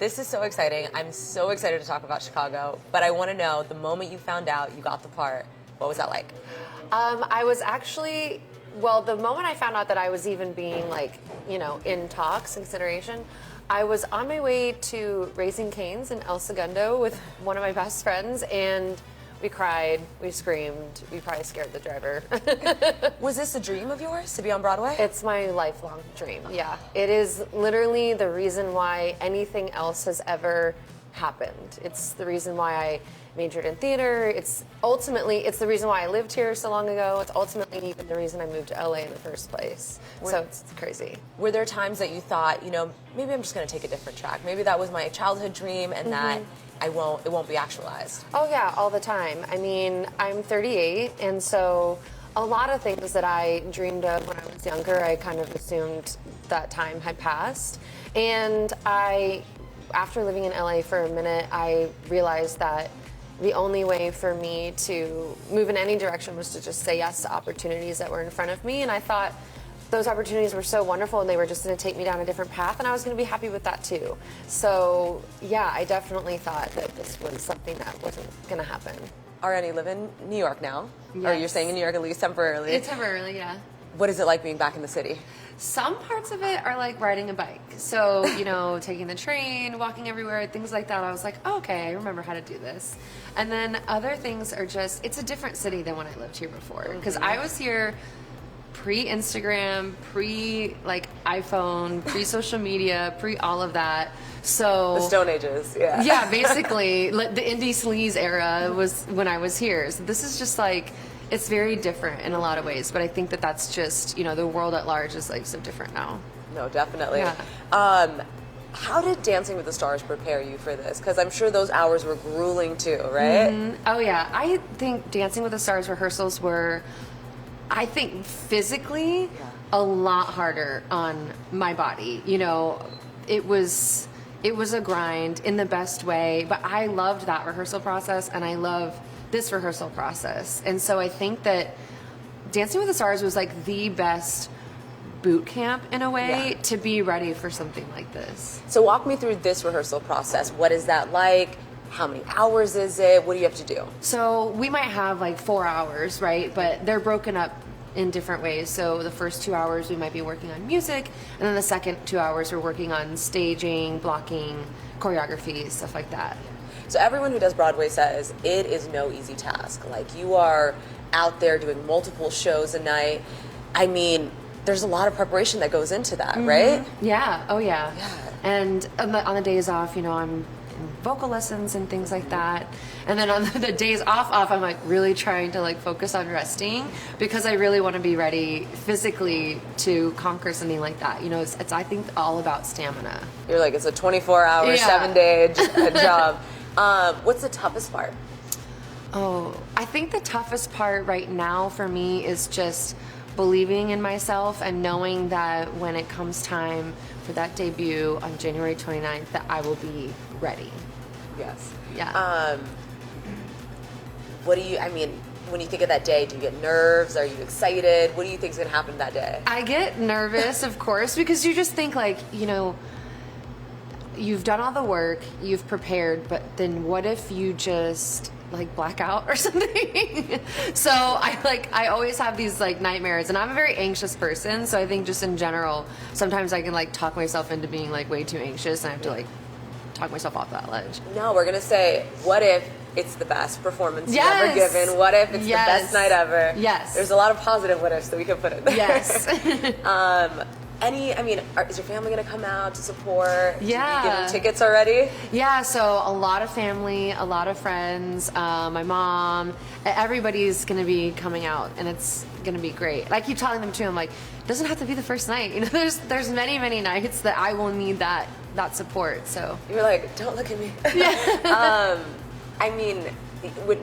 This is so exciting. I'm so excited to talk about Chicago, but I want to know the moment you found out you got the part, what was that like? I was actually, well, the moment I found out that I was even being in talks, consideration, I was on my way to Raising Cane's in El Segundo with one of my best friends, and we cried, we screamed, we probably scared the driver. Was this a dream of yours to be on Broadway? It's my lifelong dream, yeah. It is literally the reason why anything else has ever happened. It's the reason why I majored in theater. It's the reason why I lived here so long ago. It's ultimately even the reason I moved to LA in the first place. So it's crazy. Were there times that you thought, maybe I'm just going to take a different track? Maybe that was my childhood dream and that it won't be actualized? Oh yeah, all the time. I mean, I'm 38, and so a lot of things that I dreamed of when I was younger, I kind of assumed that time had passed. And after living in LA for a minute, I realized that the only way for me to move in any direction was to just say yes to opportunities that were in front of me. And I thought those opportunities were so wonderful and they were just going to take me down a different path, and I was going to be happy with that too. So yeah, I definitely thought that this was something that wasn't going to happen. Ariana, you live in New York now? Yes. Or you're staying in New York at least temporarily? Temporarily, yeah. What is it like being back in the city? Some parts of it are like riding a bike. So, taking the train, walking everywhere, things like that. I was like, oh, okay, I remember how to do this. And then other things are just, it's a different city than when I lived here before. Because I was here pre-Instagram, pre-iPhone, pre-social media, pre-all of that. So the Stone Ages, yeah. Yeah, basically. The indie sleaze era was when I was here. So this is just it's very different in a lot of ways, but I think that that's just, the world at large is so different now. No, definitely. Yeah. How did Dancing with the Stars prepare you for this? Because I'm sure those hours were grueling too, right? Mm-hmm. Oh yeah, I think Dancing with the Stars rehearsals were, physically a lot harder on my body. It was a grind in the best way, but I loved that rehearsal process, and I love this rehearsal process. And so I think that Dancing with the Stars was the best boot camp in a way to be ready for something like this. So walk me through this rehearsal process. What is that like? How many hours is it? What do you have to do? So we might have 4 hours, right? But they're broken up in different ways. So the first 2 hours we might be working on music, and then the second 2 hours we're working on staging, blocking, choreography, stuff like that. So everyone who does Broadway says it is no easy task. You are out there doing multiple shows a night. I mean, there's a lot of preparation that goes into that, right? Yeah. Oh yeah. And on the days off, I'm in vocal lessons and things like that. And then on the days off, I'm really trying to focus on resting, because I really want to be ready physically to conquer something like that. It's I think all about stamina. You're it's a 24-hour, 7-day job. What's the toughest part? Oh, I think the toughest part right now for me is just believing in myself and knowing that when it comes time for that debut on January 29th, that I will be ready. Yes. Yeah. When you think of that day, do you get nerves? Are you excited? What do you think is going to happen that day? I get nervous, of course, because you just think you've done all the work, you've prepared, but then what if you just black out or something? So I always have these nightmares, and I'm a very anxious person, so I think just in general sometimes I can talk myself into being way too anxious, and I have to talk myself off that ledge. No, we're gonna say, what if it's the best performance you've ever given? What if it's the best night ever? Yes. There's a lot of positive what ifs that we can put in there. Yes. Is your family going to come out to support? Yeah. Did you give them tickets already? Yeah, so a lot of family, a lot of friends, my mom, everybody's going to be coming out, and it's going to be great. I keep telling them too, I'm it doesn't have to be the first night. There's many, many nights that I will need that support, so. You're don't look at me. Yeah.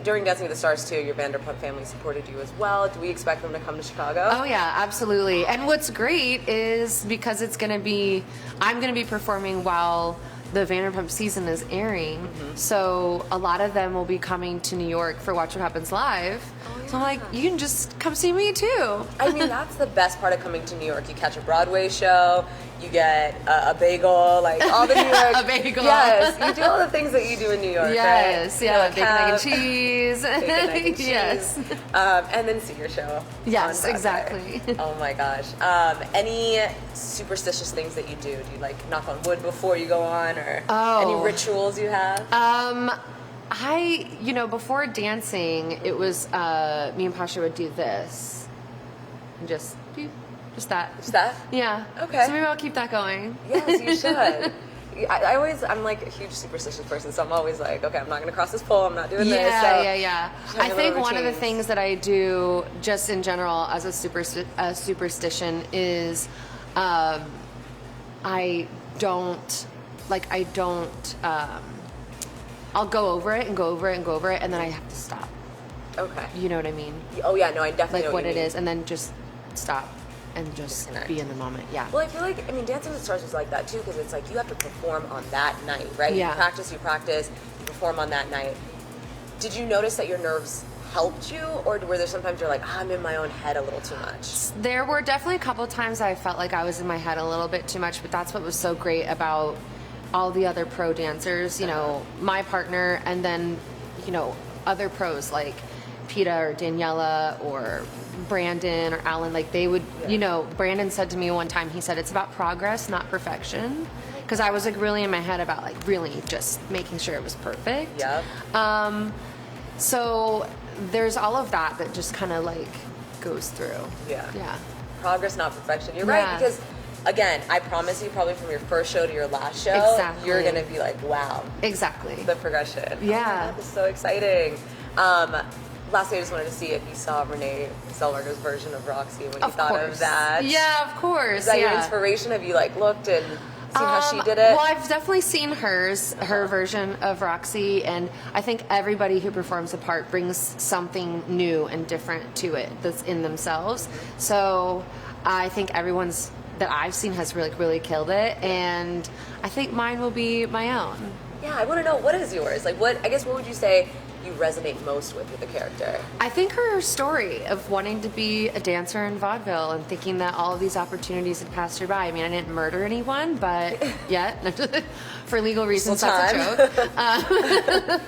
During Dancing with the Stars too, your Vanderpump family supported you as well. Do we expect them to come to Chicago? Oh yeah, absolutely. And what's great is because I'm going to be performing while the Vanderpump season is airing. Mm-hmm. So a lot of them will be coming to New York for Watch What Happens Live. Oh, yeah. So I'm you can just come see me too. That's the best part of coming to New York. You catch a Broadway show, you get a bagel, like all the New York. A bagel. Yes, you do all the things that you do in New York, yes, right? yeah, bacon, egg, and cheese. Bacon, egg, and cheese. Yes. And then see your show. Yes, on exactly. Oh my gosh. Any superstitious things that you do? Do you like knock on wood before you go on, or any rituals you have? Before dancing, it was me and Pasha would do this, and just that. Just that? Yeah. Okay. So maybe I'll keep that going. Yes, you should. I'm like a huge superstitious person, so I'm always like, okay, I'm not going to cross this pole, I'm not doing this. So Yeah. I think one of the things that I do just in general as a superstition is I'll go over it and go over it and go over it, and then I have to stop. Okay. You know what I mean? Oh yeah, no, I definitely know what you it mean. is, and then just stop and just disconnect. be in the moment. Yeah. Well, I feel like, Dancing with the Stars was like that too, because it's like you have to perform on that night, right? Yeah. You practice, you perform on that night. Did you notice that your nerves helped you, or were there sometimes you're like, I'm in my own head a little too much? There were definitely a couple of times I felt like I was in my head a little bit too much, but that's what was so great about all the other pro dancers, my partner, and then, other pros like Peta or Daniela or Brandon or Alan, like they would, Brandon said to me one time, he said, it's about progress, not perfection. Because I was like really in my head about like really just making sure it was perfect. Yeah. So there's all of that just kind of like goes through. Yeah. Yeah. Progress, not perfection. You're right, because again, I promise you, probably from your first show to your last show, exactly. you're gonna be like, wow. Exactly. The progression. Yeah. Oh my God, this is so exciting. Lastly, I just wanted to see if you saw Renee Zellweger's version of Roxie, what you thought of that. Yeah, of course. Is that your inspiration? Have you looked and seen how she did it? Well, I've definitely seen her version of Roxie, and I think everybody who performs the part brings something new and different to it that's in themselves. So I think everyone's that I've seen has really killed it, and I think mine will be my own. Yeah, I want to know, what is yours? What would you say you resonate most with the character? I think her story of wanting to be a dancer in vaudeville and thinking that all of these opportunities had passed her by. I mean, I didn't murder anyone, but yet, for legal reasons, that's a joke.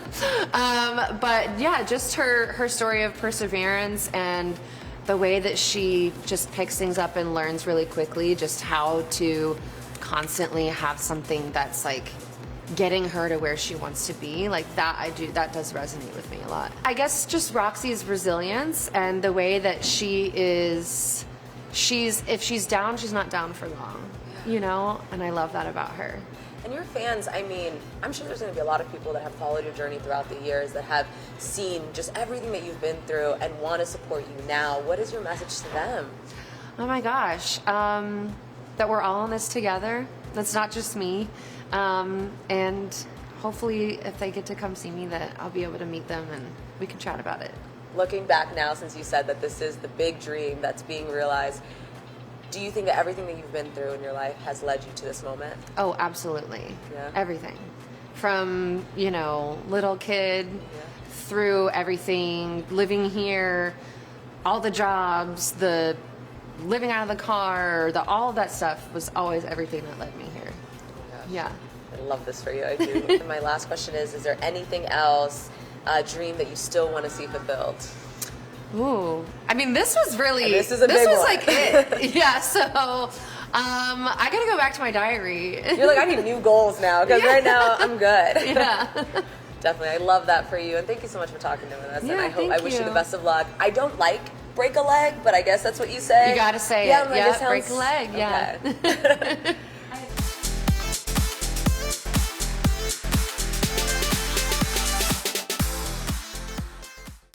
But yeah, just her story of perseverance and the way that she just picks things up and learns really quickly, just how to constantly have something that's like getting her to where she wants to be, that does resonate with me a lot. I guess just Roxie's resilience and the way that if she's down, she's not down for long, and I love that about her. And your fans, I'm sure there's going to be a lot of people that have followed your journey throughout the years that have seen just everything that you've been through and want to support you now. What is your message to them? Oh my gosh, that we're all in this together. That's not just me. And hopefully if they get to come see me, that I'll be able to meet them and we can chat about it. Looking back now, since you said that this is the big dream that's being realized, do you think that everything that you've been through in your life has led you to this moment? Oh, absolutely. Yeah. Everything. From, little kid through everything, living here, all the jobs, the living out of the car, all of that stuff was always everything that led me here. Yeah. I love this for you. I do. And my last question is there anything else, a dream that you still want to see fulfilled? Ooh. This was really... This is a big one. Like it. Yeah, so... I gotta go back to my diary. You're like, I need new goals now, because right now I'm good. Yeah. Definitely. I love that for you. And thank you so much for talking with us. Yeah, and I wish you the best of luck. I don't break a leg, but I guess that's what you say. You gotta say yeah, it. Yeah, break a leg. Yeah. Okay.